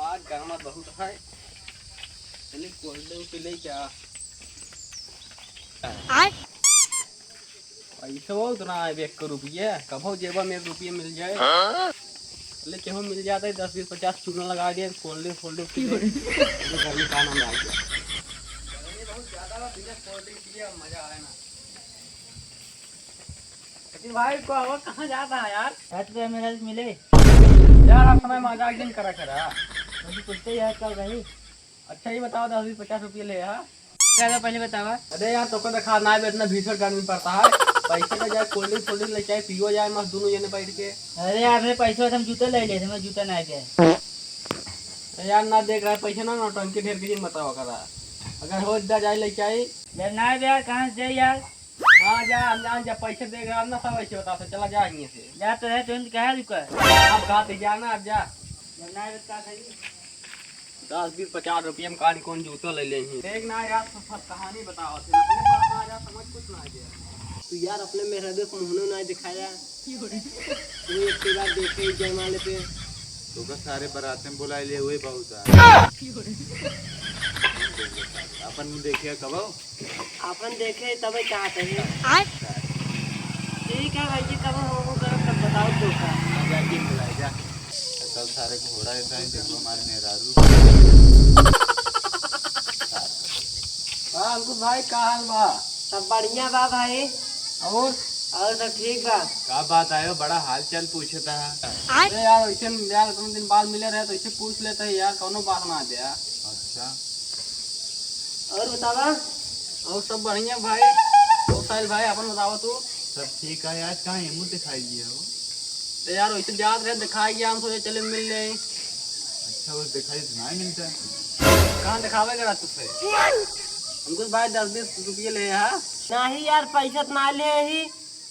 आज गर्मा बहुत है। चलिए कोल्ड ड्रिंक पी ले क्या। पैसा वो उतना है 1 रुपये कब हो जेबा में 1 रुपये मिल जाए। लेकिन हम मिल जाता है 10 20 50 चूना लगा दिए कोल्ड ड्रिंक पी ले। घर में खाना में आ गया। गर्मी बहुत ज्यादा है बिना कोल्ड ड्रिंक पिए मजा आए ना। लेकिन भाई को अब कहाँ जाता है यार। तो मेरा मिले यार आप समय मजाक दिन करा करा। अभी पूछते यार कब रही। अच्छा ही बताओ 10 20 50 रुपये ले हाँ। क्या था पहले बतावा। अरे यार तो देखा ना इतना भीषण गर्मी पड़ता है। पैसे का जाए कोल्ड ड्रिंक ले चाहे पियो जाए मस्त दोनों जने बैठ के। अरे यार मेरे पैसे हम जूते ले लिए थे, मैं जूता नहीं गया। यार ना देख रहा है पैसे ना नौटंकी ढेर की बताओ करा। अगर हो जाए ले चाहे यार ना यार कहाँ से जाए यार। हाँ जा अनजान जा पैसे देगा ना सब ऐसे बता चला जा यहीं से। यार तो है तुरंत कहा रुका। आप कहा थे जाना अब जा। यार ना का खाई 10 20 50 रुपये में कहानी कौन जूता ले लेंगे। देख ना यार सब कहानी बताओ अपने पास ना जा समझ कुछ ना आ गया। तू यार अपने में हृदय को मुँह ना दिखाया। तू एक बार देखे जयमाले पे तो का सारे बराते में बुला लिए हुए बहुत है। अपन देखे कब अपन देखे तब चाहते हैं। ठीक है भाई जी कब हो तब बताओ तो का जाके बुलाए जा कल सारे घोड़ा ऐसा ही देखो हमारे मेहरारू। हाँ अंकुश भाई का हाल बा। सब बढ़िया बा भाई और सब ठीक बा। का बात आयो बड़ा हाल चाल पूछता है। अरे यार वैसे यार तुम दिन बाद मिले रहे तो इसे पूछ लेते हैं यार कौनो बात ना दे। अच्छा और बतावा। और सब बढ़िया भाई। तो साहिल भाई अपन बताओ तू। सब ठीक है आज कहाँ मुँह दिखाई दिया हो। तो यार वैसे याद रहे दिखाई गया हम सोचे चले मिल ले। अच्छा वो दिखाई सुनाई मिलता है। कहाँ दिखावे करा तुझसे अंकुश भाई 10 20 रुपये ले हाँ। नहीं यार पैसा तो ना ले ही।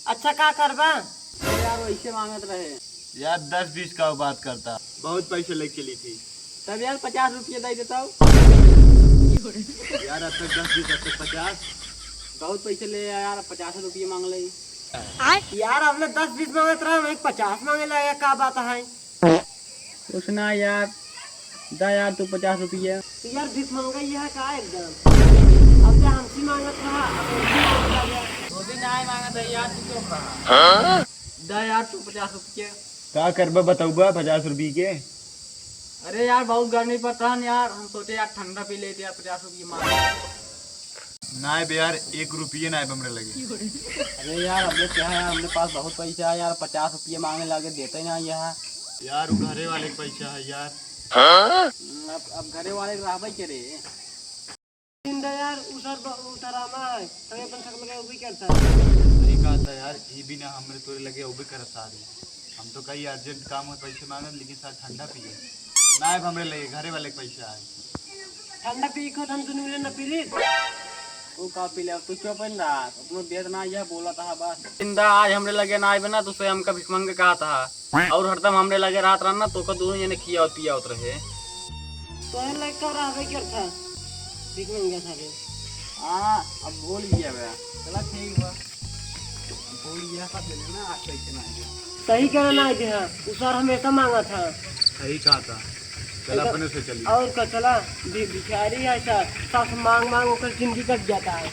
अच्छा क्या करबा। यार वैसे मांगत रहे। यार 10-20 का बात करता बहुत पैसे लेके ली थी। तब यार 50 रुपये दे देता हूँ। यार अब तक 10-20 अब तक 50 बहुत पैसे ले यार 50 रुपये मांग ले। यार हमने 10-20 मांगत रहा मैं 50 मांगे लगा क्या बात है। कुछ ना यार दा यार तू 50 रुपये। तो यार 20 मांगा यह का एकदम। अब तो हमसे मांगत रहा दो दिन आए मांगा था यार तू क्यों रहा। दा यार तू 50 रुपये। का करबा बताऊबा 50 रुपये के। अरे यार बहुत गर्मी पड़ता है यार हम सोचे यार ठंडा पी लेते यार 50 रुपये मांग। ना यार 1 रुपये ना हमरे लगे। अरे यार हमने क्या है हमरे पास बहुत पैसा है यार 50 रुपये मांगने लगे देते ना यहाँ। यार वो घरे वाले का पैसा है यार। अब घरे वाले रहबे करे। यार उतरामा है तभी अपन सब लगे वो भी करता। सही कहा था यार ये भी ना हमरे तोरे लगे वो भी करता रहे। हम तो कई अर्जेंट काम में पैसे मांगे लेकिन सर ठंडा पिए ना हमरे लगे घरे वाले का पैसा है। ठंडा पी को हम सुन न पी ली। तू का पी ले तू क्यों पहन रहा अपनो देर ना यह बोला था बस। जिंदा आज हमरे लगे ना आए बना तो से हमका भिख मांगे कहा था और हरदम हमरे लगे रात रहना तो का दोनों जने किया और पिया उतर है। तो है लाइक का रहबे करता भिख मांगा था रे। हाँ अब बोल गया भैया चला ठीक बा बोल गया सब ले लेना आज पैसे ना आएगा। सही करना है जी। हाँ उसर हमेशा मांगा था। सही कहा था चल अपने से चलिए। और का चला भिखारी है ऐसा सब मांग मांग कर जिंदगी कट जाता है।